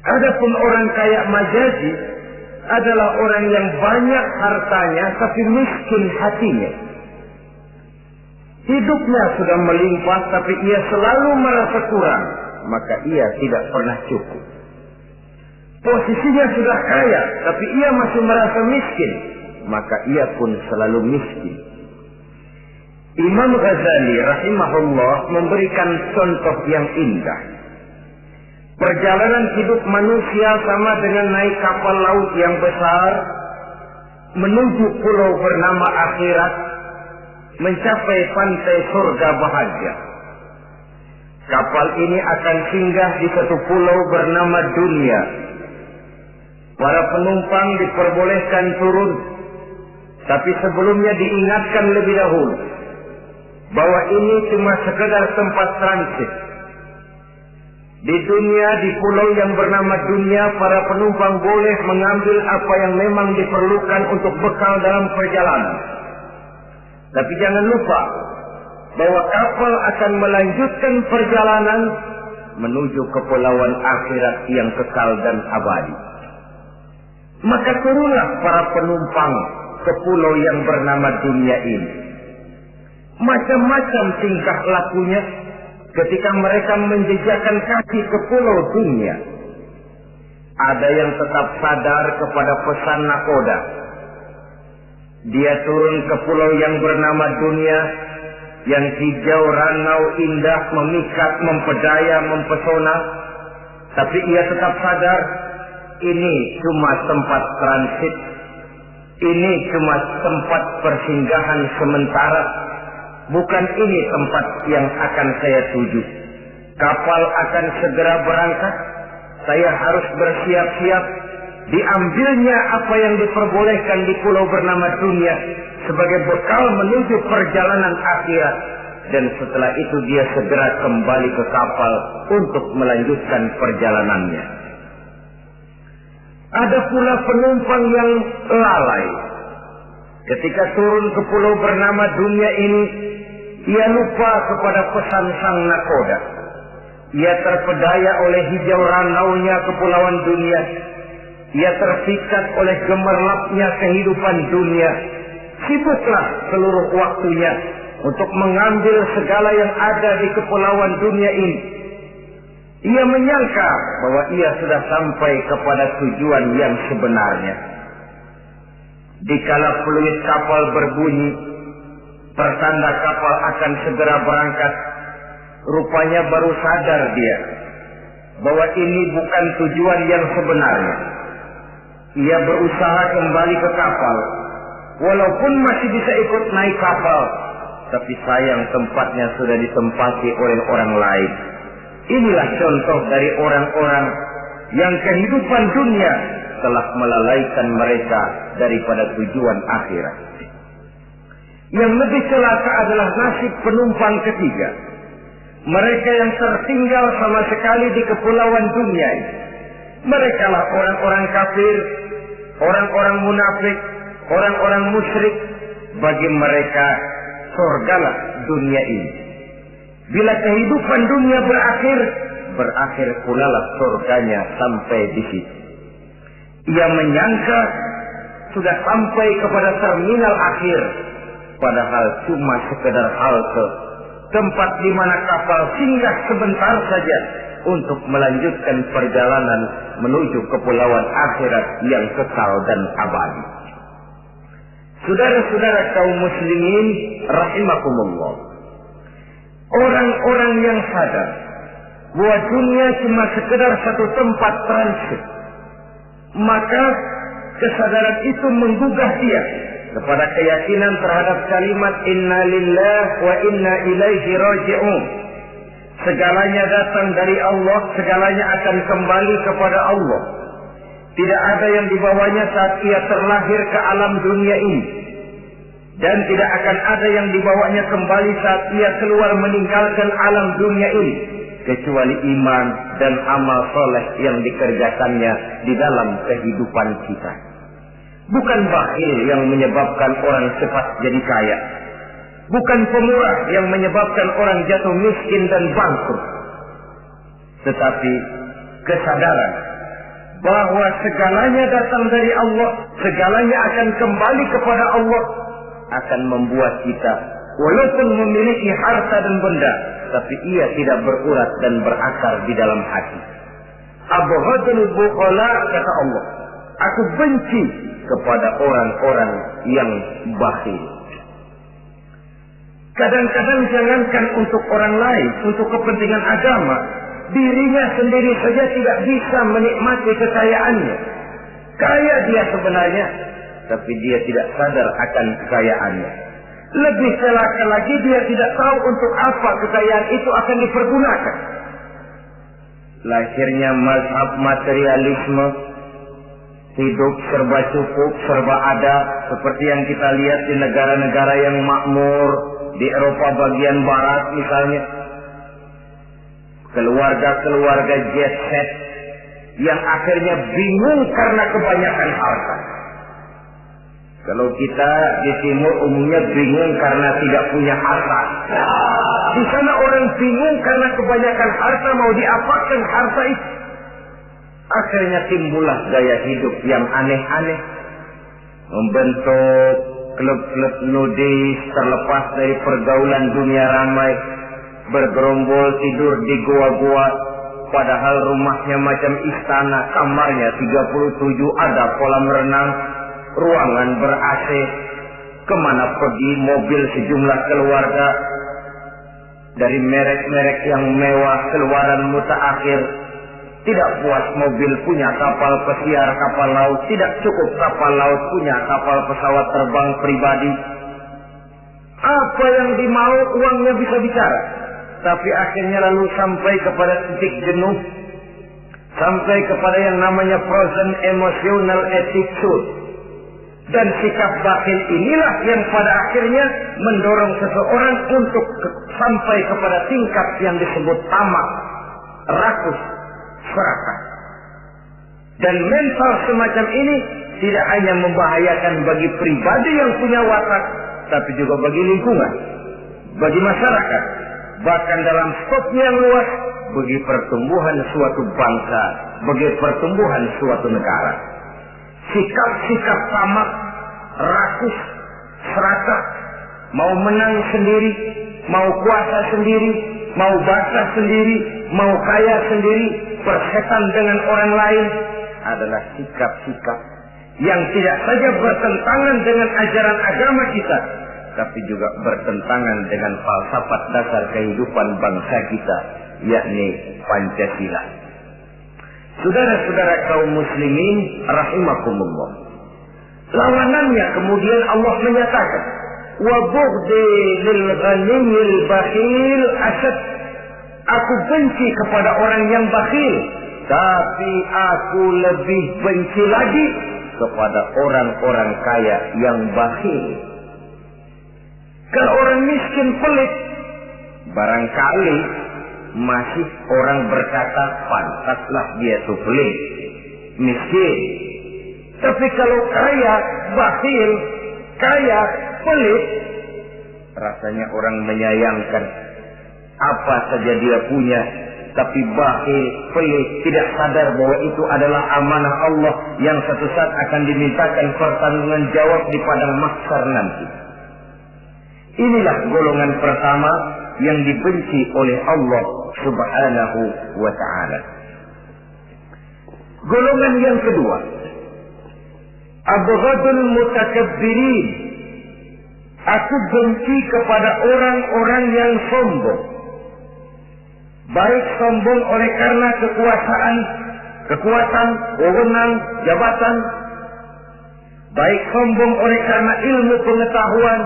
Adapun orang kaya majazi adalah orang yang banyak hartanya tapi miskin hatinya. Hidupnya sudah melimpah tapi ia selalu merasa kurang, maka ia tidak pernah cukup. Posisinya sudah kaya tapi ia masih merasa miskin, maka ia pun selalu miskin. Imam Ghazali rahimahullah memberikan contoh yang indah. Perjalanan hidup manusia sama dengan naik kapal laut yang besar menuju pulau bernama akhirat, mencapai pantai surga bahagia. Kapal ini akan singgah di satu pulau bernama dunia. Para penumpang diperbolehkan turun, tapi sebelumnya diingatkan lebih dahulu bahwa ini cuma sekedar tempat transit. Di dunia, di pulau yang bernama dunia, para penumpang boleh mengambil apa yang memang diperlukan untuk bekal dalam perjalanan. Tapi jangan lupa bahwa kapal akan melanjutkan perjalanan menuju kepulauan akhirat yang kekal dan abadi. Maka turunlah para penumpang ke pulau yang bernama dunia ini. Macam-macam tingkah lakunya ketika mereka menjejakkan kaki ke pulau dunia. Ada yang tetap sadar kepada pesan nakoda. Dia turun ke pulau yang bernama dunia, yang hijau, ranau, indah, memikat, mempedaya, mempesona. Tapi ia tetap sadar, ini cuma tempat transit. Ini cuma tempat persinggahan sementara. Bukan ini tempat yang akan saya tuju. Kapal akan segera berangkat. Saya harus bersiap-siap. Diambilnya apa yang diperbolehkan di pulau bernama dunia. sebagai bekal menuju perjalanan akhirat, dan setelah itu dia segera kembali ke kapal untuk melanjutkan perjalanannya. Ada pula penumpang yang lalai. Ketika turun ke pulau bernama dunia ini, ia lupa kepada pesan sang nakoda. Ia terpedaya oleh hijau ranaunya kepulauan dunia. Ia terpikat oleh gemerlapnya kehidupan dunia. Sibuklah seluruh waktunya untuk mengambil segala yang ada di kepulauan dunia ini. Ia menyangka bahwa ia sudah sampai kepada tujuan yang sebenarnya. Dikala peluit kapal berbunyi, pertanda kapal akan segera berangkat, rupanya baru sadar dia bahwa ini bukan tujuan yang sebenarnya. Ia berusaha kembali ke kapal, walaupun masih bisa ikut naik kapal, tapi sayang tempatnya sudah ditempati oleh orang lain. Inilah contoh dari orang-orang yang kehidupan dunia telah melalaikan mereka daripada tujuan akhirat. Yang lebih celaka adalah nasib penumpang ketiga. Mereka yang tertinggal sama sekali di kepulauan dunia ini. Mereka lah orang-orang kafir, orang-orang munafik, orang-orang musyrik. Bagi mereka surgalah dunia ini. Bila kehidupan dunia berakhir pula lah surganya sampai di situ. Ia menyangka sudah sampai kepada terminal akhir, padahal cuma sekedar halte, tempat di mana kapal singgah sebentar saja untuk melanjutkan perjalanan menuju kepulauan akhirat yang kekal dan abadi. Saudara-saudara kaum muslimin rahimakumullah, orang-orang yang sadar bahwa dunia cuma sekedar satu tempat transit, maka kesadaran itu menggugah dia kepada keyakinan terhadap kalimat inna lillah wa inna ilaihi raji'un. Segalanya datang dari Allah, segalanya akan kembali kepada Allah. Tidak ada yang dibawanya saat ia terlahir ke alam dunia ini, dan tidak akan ada yang dibawanya kembali saat ia keluar meninggalkan alam dunia ini, kecuali iman dan amal soleh yang dikerjakannya di dalam kehidupan kita. Bukan bakhil yang menyebabkan orang cepat jadi kaya. Bukan pemurah yang menyebabkan orang jatuh miskin dan bangkrut. Tetapi kesadaran bahwa segalanya datang dari Allah, segalanya akan kembali kepada Allah, akan membuat kita walaupun memiliki harta dan benda, tapi ia tidak berurat dan berakar di dalam hati. Abghadul bukhala, kata Allah, aku benci kepada orang-orang yang bakhil. Kadang-kadang jangankan untuk orang lain, untuk kepentingan agama, dirinya sendiri saja tidak bisa menikmati kekayaannya. Kaya dia sebenarnya, tapi dia tidak sadar akan kekayaannya. Lebih celaka lagi, dia tidak tahu untuk apa kekayaan itu akan dipergunakan. Lahirnya mazhab materialisme, hidup serba cukup, serba ada, seperti yang kita lihat di negara-negara yang makmur, di Eropa bagian barat misalnya. Keluarga-keluarga jet set yang akhirnya bingung karena kebanyakan harta. Kalau kita di timur umumnya bingung karena tidak punya harta. Di sana orang bingung karena kebanyakan harta, mau diapakan harta itu. Akhirnya timbullah gaya hidup yang aneh-aneh, membentuk klub-klub nudis terlepas dari pergaulan dunia ramai, bergerombol tidur di gua-gua, padahal rumahnya macam istana, kamarnya 37, ada kolam renang, ruangan ber-AC, kemana pergi mobil sejumlah keluarga, dari merek-merek yang mewah, keluaran mutaakhir. Tidak puas mobil punya kapal pesiar, kapal laut. Tidak cukup kapal laut, punya kapal pesawat terbang pribadi. Apa yang dimau uangnya bisa bicara, tapi akhirnya lalu sampai kepada titik jenuh, sampai kepada yang namanya frozen emotional attitude. Dan sikap bakhil inilah yang pada akhirnya mendorong seseorang untuk sampai kepada tingkat yang disebut tamak, rakus, serakah. Dan mental semacam ini tidak hanya membahayakan bagi pribadi yang punya watak, tapi juga bagi lingkungan, bagi masyarakat, bahkan dalam skopnya yang luas, bagi pertumbuhan suatu bangsa, bagi pertumbuhan suatu negara. Sikap-sikap tamak, rakus, serakah, mau menang sendiri, mau kuasa sendiri, mau basah sendiri, mau kaya sendiri, persetan dengan orang lain, adalah sikap-sikap yang tidak saja bertentangan dengan ajaran agama kita, tapi juga bertentangan dengan falsafat dasar kehidupan bangsa kita, yakni Pancasila. Saudara-saudara kaum muslimin rahimakumullah, lawanannya kemudian Allah menyatakan, wa bughdi lil ghaniyil bakhil asad, aku benci kepada orang yang bakhil, tapi aku lebih benci lagi kepada orang-orang kaya yang bakhil. Kalau orang miskin pelit, barangkali masih orang berkata pantaslah dia itu pelit, miskin. Tapi kalau kaya, bakhil, kaya, pelit, rasanya orang menyayangkan. Apa saja dia punya, tapi bakhil, pelit, tidak sadar bahwa itu adalah amanah Allah yang satu saat akan dimintakan pertanggungan jawab di padang mahsyar nanti. Inilah golongan pertama yang dibenci oleh Allah Subhanahu wa ta'ala. Golongan yang kedua, abghadul mutakabbirin, aku benci kepada orang-orang yang sombong. Baik sombong oleh karena kekuatan, wewenang, jabatan. Baik sombong oleh karena ilmu pengetahuan,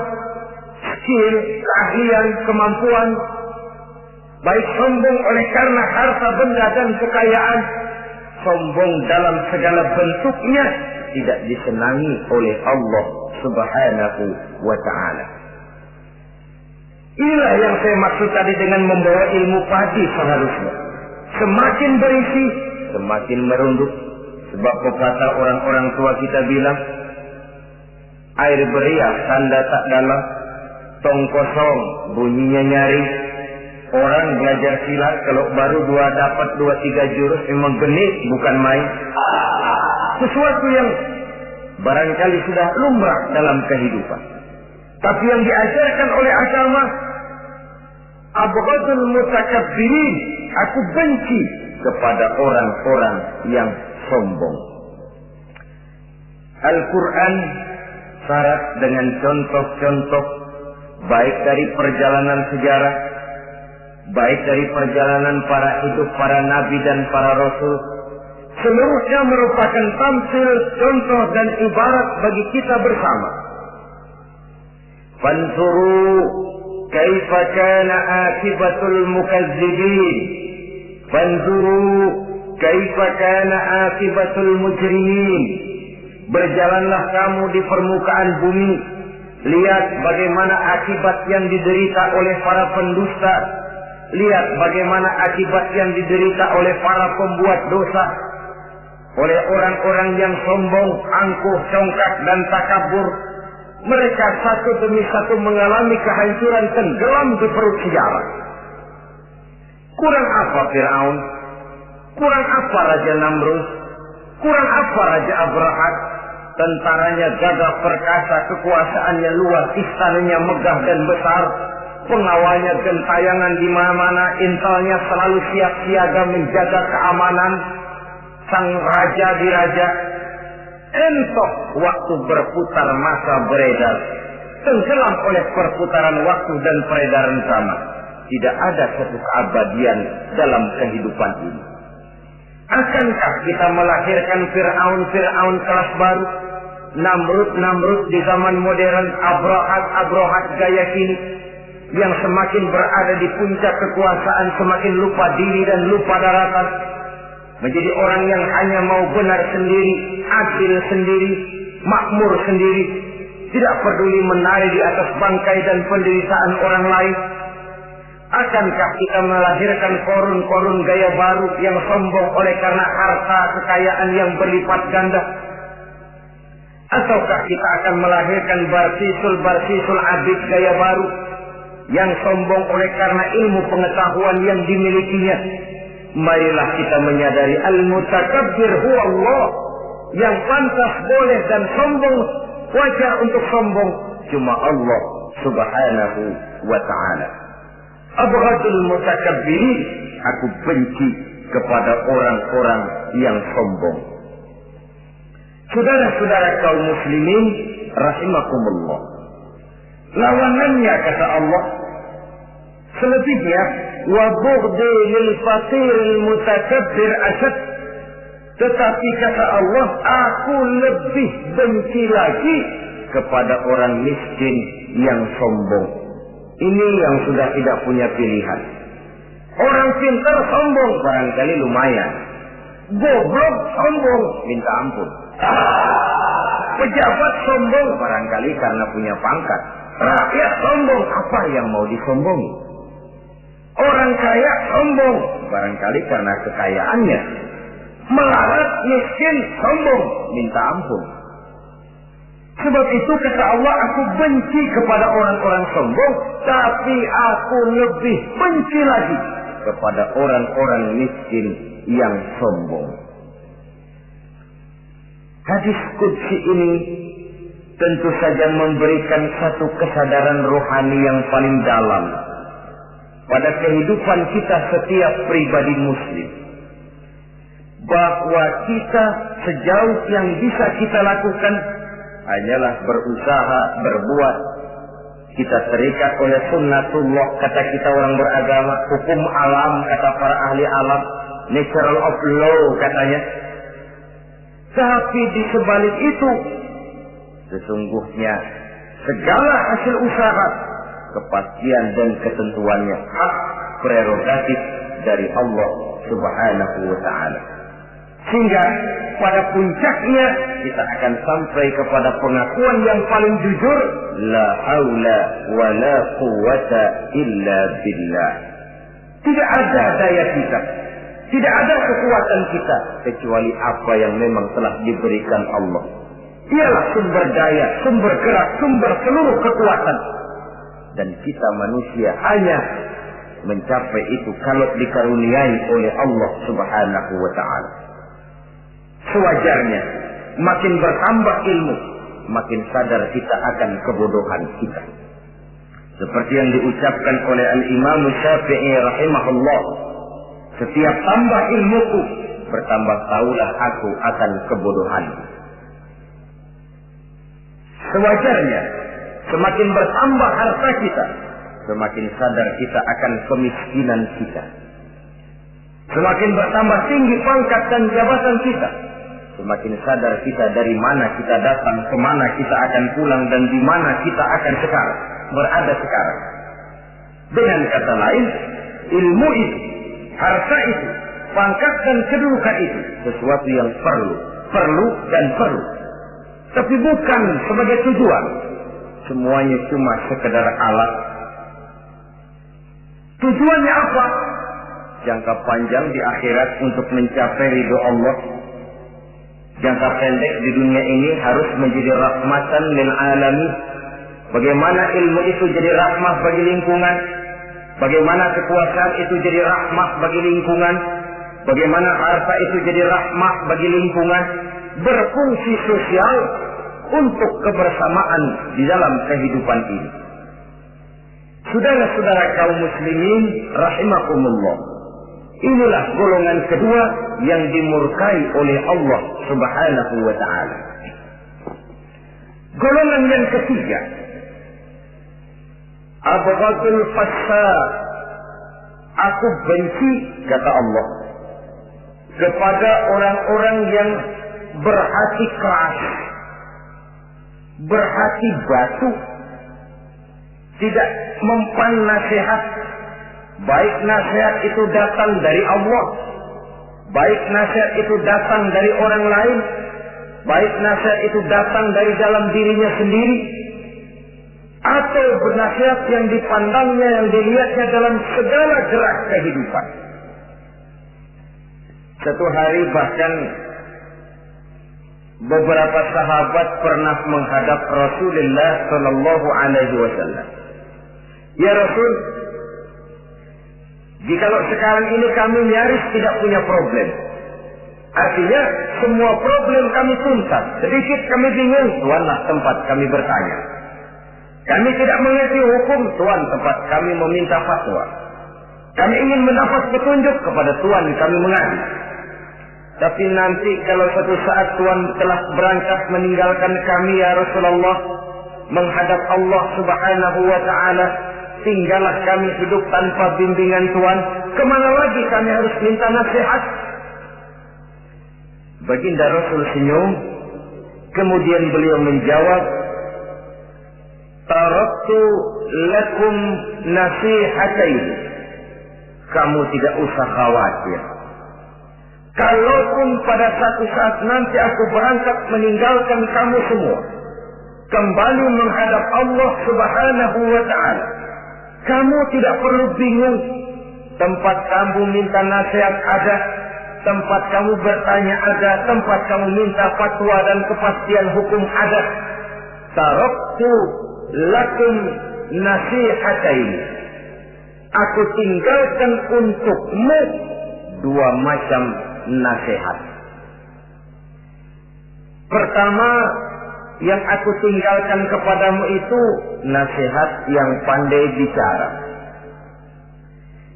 skill, keahlian, kemampuan. Baik sombong oleh karena harta benda dan kekayaan. Sombong dalam segala bentuknya tidak disenangi oleh Allah Subhanahu wa ta'ala. Inilah yang saya maksud tadi dengan membawa ilmu padi seharusnya. Semakin berisi, semakin merunduk. Sebab pepatah orang-orang tua kita bilang, air beriak tanda tak dalam, tong kosong bunyinya nyaring. Orang belajar silat kalau baru dapat 2-3 jurus memang genit, bukan main. Sesuatu yang barangkali sudah lumrah dalam kehidupan. Tapi yang diajarkan oleh agama, abghadul mutakabbirin, aku benci kepada orang-orang yang sombong. Al-Quran syarat dengan contoh-contoh baik dari perjalanan sejarah, baik dari perjalanan para hidup para nabi dan para rasul. Seluruhnya merupakan tamsil, contoh dan ibarat bagi kita bersama. Fanzuru kaifa kana akibatul mukazzibin. Fanzuru kaifa kana akibatul mujrimin. Berjalanlah kamu di permukaan bumi, lihat bagaimana akibat yang diderita oleh para pendusta. Lihat bagaimana akibat yang diderita oleh para pembuat dosa, oleh orang-orang yang sombong, angkuh, congkak dan takabur. Mereka satu demi satu mengalami kehancuran, tenggelam di perut sejarah. Kurang apa Fir'aun? Kurang apa Raja Namrud? Kurang apa Raja Abrahat? Tentaranya gagah perkasa, kekuasaannya luas, istananya megah dan besar, pengawalnya gentayangan di mana-mana, intelnya selalu siap siaga menjaga keamanan. Sang raja diraja, entok waktu berputar masa beredar, tenggelam oleh perputaran waktu dan peredaran zaman. Tidak ada satu keabadian dalam kehidupan ini. Akankah kita melahirkan Fir'aun kelas baru, Namrud di zaman modern, Abrahat gaya kini, yang semakin berada di puncak kekuasaan semakin lupa diri dan lupa daratan, menjadi orang yang hanya mau benar sendiri, adil sendiri, makmur sendiri, tidak peduli menari di atas bangkai dan penderitaan orang lain? Akankah kita melahirkan korun-korun gaya baru yang sombong oleh karena harta kekayaan yang berlipat ganda? Ataukah kita akan melahirkan barsisul abid gaya baru yang sombong oleh karena ilmu pengetahuan yang dimilikinya? Marilah kita menyadari al-mutakabbir huwa Allah. Yang pantas, boleh dan sombong, wajar untuk sombong, cuma Allah subhanahu wa ta'ala. Abghadul mutakabbirin, aku benci kepada orang-orang yang sombong. Saudara-saudara kaum muslimin rahimakumullah, lawanannya kata Allah, selebihnya wa bughdi lil faqiril mutakabbir asad. Tetapi kata Allah, aku lebih benci lagi kepada orang miskin yang sombong. Ini yang sudah tidak punya pilihan. Orang pintar sombong barangkali lumayan, goblok sombong minta ampun, pejabat sombong barangkali karena punya pangkat, rakyat sombong apa yang mau disombongi, orang kaya sombong barangkali karena kekayaannya, melarat miskin sombong minta ampun. Sebab itu kata Allah, aku benci kepada orang-orang sombong, tapi aku lebih benci lagi kepada orang-orang miskin yang sombong. Hadis qudsi ini tentu saja memberikan satu kesadaran rohani yang paling dalam pada kehidupan kita setiap pribadi muslim, bahwa kita sejauh yang bisa kita lakukan hanyalah berusaha berbuat. Kita terikat oleh sunnatullah, kata kita orang beragama, hukum alam kata para ahli alam, natural of law katanya. Tapi di sebalik itu sesungguhnya segala hasil usaha, kepastian dan ketentuannya hak prerogatif dari Allah subhanahu wa ta'ala. Sehingga pada puncaknya kita akan sampai kepada pengakuan yang paling jujur, la haula wa la quwwata illa billah. Tidak ada daya kita, tidak ada kekuatan kita kecuali apa yang memang telah diberikan Allah. Dialah sumber daya, sumber gerak, sumber seluruh kekuatan. Dan kita manusia hanya mencapai itu kalau dikaruniai oleh Allah subhanahu wa ta'ala. Sewajarnya, makin bertambah ilmu, makin sadar kita akan kebodohan kita. Seperti yang diucapkan oleh Al-Imam Syafi'i rahimahullah, setiap tambah ilmuku, bertambah tahulah aku akan kebodohan. Sewajarnya, semakin bertambah harta kita, semakin sadar kita akan kemiskinan kita. Semakin bertambah tinggi pangkat dan jabatan kita, semakin sadar kita dari mana kita datang, kemana kita akan pulang, dan di mana kita akan berada sekarang. Dengan kata lain, ilmu itu, harta itu, pangkat dan kedudukan itu sesuatu yang perlu dan perlu. Tapi bukan sebagai tujuan. Semuanya cuma sekedar alat. Tujuannya apa? Jangka panjang di akhirat untuk mencapai ridho Allah. Jangka pendek di dunia ini harus menjadi rahmatan lil alamin. Bagaimana ilmu itu jadi rahmah bagi lingkungan, bagaimana kekuasaan itu jadi rahmah bagi lingkungan, bagaimana harta itu jadi rahmah bagi lingkungan, berfungsi sosial untuk kebersamaan di dalam kehidupan ini. Saudara-saudara kaum muslimin rahimakumullah, inilah golongan kedua yang dimurkai oleh Allah subhanahu wa ta'ala. Golongan yang ketiga, abghadul fasad, aku benci kata Allah kepada orang-orang yang berhati keras, berhati batu, tidak mempan nasihat, baik nasihat itu datang dari Allah, baik nasihat itu datang dari orang lain, baik nasihat itu datang dari dalam dirinya sendiri atau bernasihat yang dipandangnya, yang dilihatnya dalam segala gerak kehidupan. Satu hari bahkan beberapa sahabat pernah menghadap Rasulullah Sallallahu Alaihi Wasallam. Ya Rasul, jikalau sekarang ini kami nyaris tidak punya problem, artinya semua problem kami tuntas, sedikit kami bingung, Tuanlah tempat kami bertanya. Kami tidak mengerti hukum, Tuan tempat kami meminta fatwa. Kami ingin mendapat petunjuk, kepada Tuan kami mengadu. Tapi nanti kalau suatu saat Tuan telah berangkat meninggalkan kami ya Rasulullah, menghadap Allah Subhanahu wa Ta'ala, tinggallah kami hidup tanpa bimbingan Tuan, kemana lagi kami harus minta nasihat? Baginda Rasul senyum, kemudian beliau menjawab, taraktu lakum nasihatain. Kamu tidak usah khawatir. Kalaupun pada satu saat nanti aku berangkat meninggalkan kamu semua, kembali menghadap Allah Subhanahu wa Ta'ala, kamu tidak perlu bingung. Tempat kamu minta nasihat ada, tempat kamu bertanya ada, tempat kamu minta fatwa dan kepastian hukum ada. Taraktu lakum nasihatain. Aku tinggalkan untukmu dua macam nasihat. Pertama, yang aku tinggalkan kepadamu itu nasihat yang pandai bicara.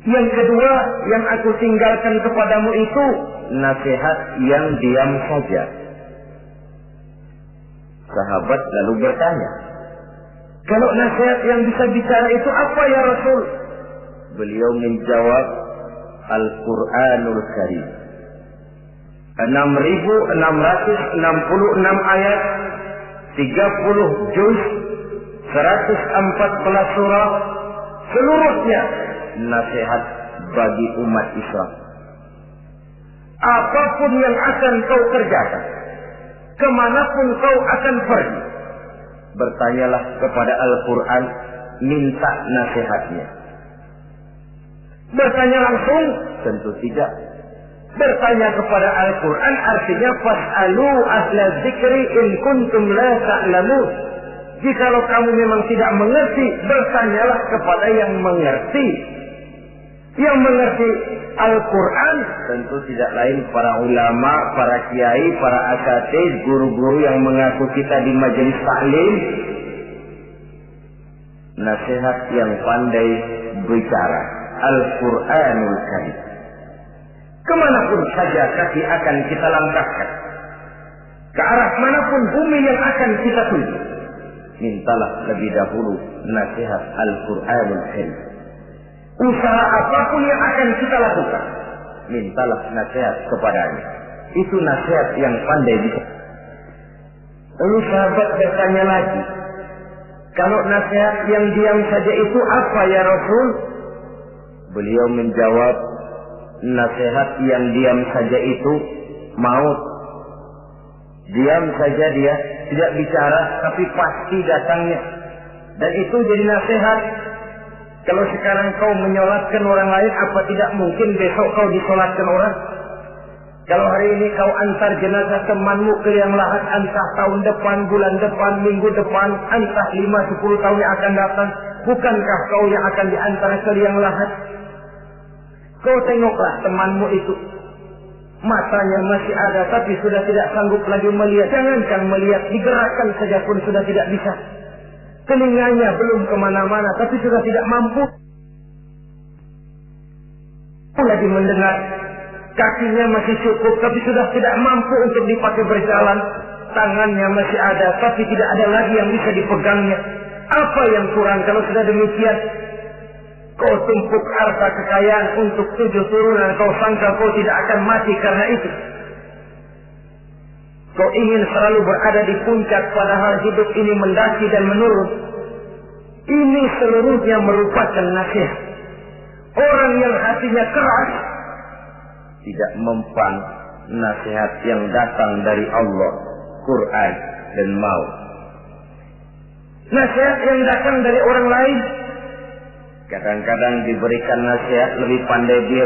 Yang kedua, yang aku tinggalkan kepadamu itu nasihat yang diam saja. Sahabat lalu bertanya, kalau nasihat yang bisa bicara itu apa ya Rasul? Beliau menjawab, Al-Quranul Karim. 6.666 ayat, 30 juz, 114 surah, seluruhnya nasihat bagi umat Islam. Apapun yang akan kau kerjakan, kemanapun kau akan pergi, bertanyalah kepada Al-Quran, minta nasihatnya. Bertanya langsung? Tentu tidak. Bertanya kepada Al-Quran artinya fas'alu ahla dzikri in kuntum la ta'lamun. Jikalau kamu memang tidak mengerti, bertanyalah kepada yang mengerti. Yang mengerti Al-Quran tentu tidak lain para ulama, para kiai, para asatidz, guru-guru yang mengaku kita di majelis taklim. Nasihat yang pandai bicara, Al-Quranul Karim. Kemanapun saja kaki akan kita langkahkan, ke arah manapun bumi yang akan kita tuju, mintalah lebih dahulu nasihat Al-Quranul Karim. Usaha apapun yang akan kita lakukan, mintalah nasihat kepadanya. Itu nasihat yang pandai bicara. Lalu sahabat bertanya lagi, kalau nasihat yang diam saja itu apa ya Rasul? Beliau menjawab, nasihat yang diam saja itu maut. Diam saja dia, tidak bicara, tapi pasti datangnya. Dan itu jadi nasihat. Kalau sekarang kau menyolatkan orang lain, apa tidak mungkin besok kau disolatkan orang? Kalau hari ini kau antar jenazah temanmu ke liang lahat, entah tahun depan, bulan depan, minggu depan, entah 5-10 tahun yang akan datang, bukankah kau yang akan diantar ke liang lahat? Kau tengoklah temanmu itu, matanya masih ada tapi sudah tidak sanggup lagi melihat. Jangankan melihat, digerakkan saja pun sudah tidak bisa. Telinganya belum kemana-mana tapi sudah tidak mampu lagi mendengar. Kakinya masih cukup tapi sudah tidak mampu untuk dipakai berjalan. Tangannya masih ada tapi tidak ada lagi yang bisa dipegangnya. Apa yang kurang kalau sudah demikian? Kau tumpuk harta kekayaan untuk 7 turunan, kau sangka kau tidak akan mati karena itu. Kau ingin selalu berada di puncak padahal hidup ini mendaki dan menurun. Ini seluruhnya merupakan nasihat. Orang yang hatinya keras tidak mempan nasihat yang datang dari Allah Quran dan mau. Nasihat yang datang dari orang lain, kadang-kadang diberikan nasihat, lebih pandai dia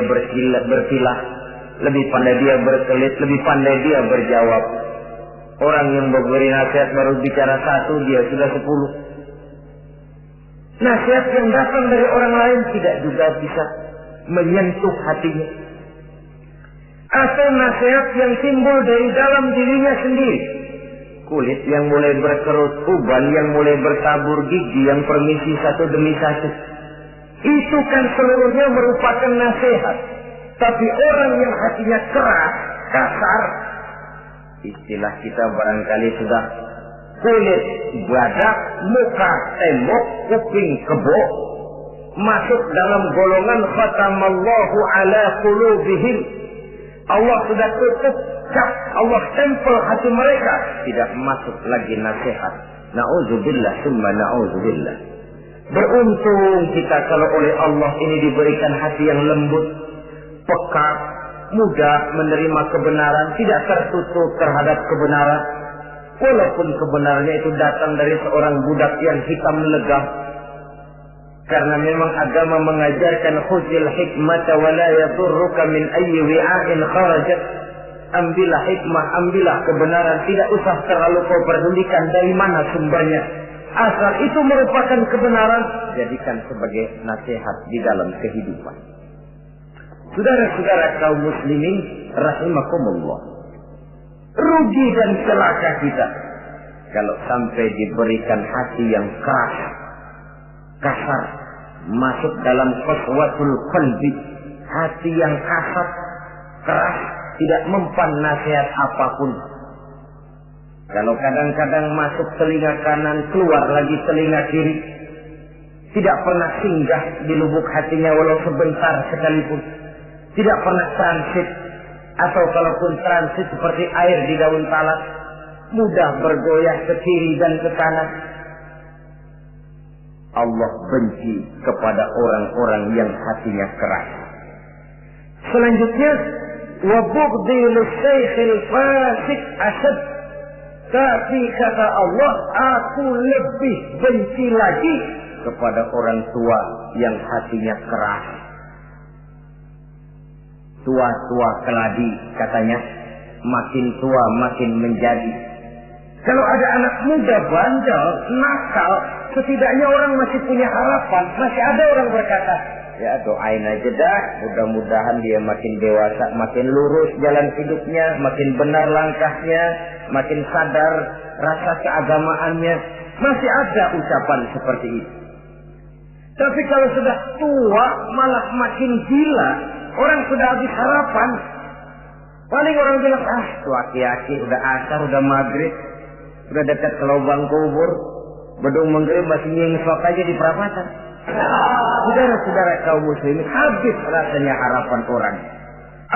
berkilah, lebih pandai dia berkelit, lebih pandai dia berjawab. Orang yang memberi nasihat baru bicara satu, dia sudah 10. Nasihat yang datang dari orang lain tidak juga bisa menyentuh hatinya. Atau nasihat yang timbul dari dalam dirinya sendiri. Kulit yang mulai berkerut, uban yang mulai bertabur, gigi yang permisi satu demi satu. Itu kan seluruhnya merupakan nasihat. Tapi orang yang hatinya keras, kasar, istilah kita barangkali sudah kulit, badak, muka, tembok, kuping, kebo, masuk dalam golongan khatamallahu ala qulubihim. Allah sudah tutup cap, Allah tempel hati mereka, tidak masuk lagi nasihat. Na'udzubillah summa na'udzubillah. Beruntung kita kalau oleh Allah ini diberikan hati yang lembut, peka, mudah menerima kebenaran, tidak tertutup terhadap kebenaran. Walaupun kebenarannya itu datang dari seorang budak yang hitam legam. Karena memang agama mengajarkan khuzil hikmata wa la yadurruka min ayyi wi'ain kharajat. Ambillah hikmah, ambillah kebenaran, tidak usah terlalu kau pedulikan dari mana sumbernya. Asal itu merupakan kebenaran, jadikan sebagai nasihat di dalam kehidupan. Saudara-saudara kaum muslimin rahimakumullah. Rugi dan celaka kita kalau sampai diberikan hati yang keras, kasar, masuk dalam qaswatul qalbi, hati yang kasar, keras, tidak mempan nasihat apapun. Kalau kadang-kadang masuk telinga kanan, keluar lagi telinga kiri, tidak pernah singgah di lubuk hatinya walau sebentar sekalipun, tidak pernah transit, atau kalaupun transit seperti air di daun talas, mudah bergoyah ke kiri dan ke kanan. Allah benci kepada orang-orang yang hatinya keras. Selanjutnya, wa bughdil syaikhil fasik asad. Tapi kata Allah, aku lebih benci lagi kepada orang tua yang hatinya keras. Tua-tua keladi katanya, makin tua makin menjadi. Kalau ada anak muda bandel, nakal, setidaknya orang masih punya harapan. Masih ada orang berkata, ya doain aja dah, mudah-mudahan dia makin dewasa, makin lurus jalan hidupnya, makin benar langkahnya, makin sadar rasa keagamaannya. Masih ada ucapan seperti itu. Tapi kalau sudah tua malah makin gila, orang sudah habis harapan. Paling orang bilang, tuh aki-aki udah asar, udah maghrib, udah dekat ke lubang kubur, bedung maghrib masih nyengsok aja di perapatan. Saudara-saudara kaum muslimin, habis rasanya harapan orang.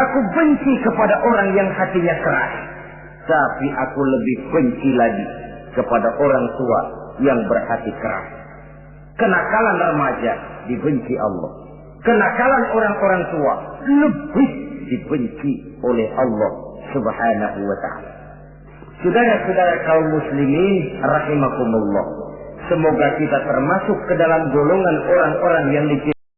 Aku benci kepada orang yang hatinya keras, tapi aku lebih benci lagi kepada orang tua yang berhati keras. Kenakalan remaja dibenci Allah, kenakalan orang-orang tua lebih dibenci oleh Allah Subhanahu wa ta'ala. Saudara-saudara kaum muslimin rahimakumullah, semoga kita termasuk ke dalam golongan orang-orang yang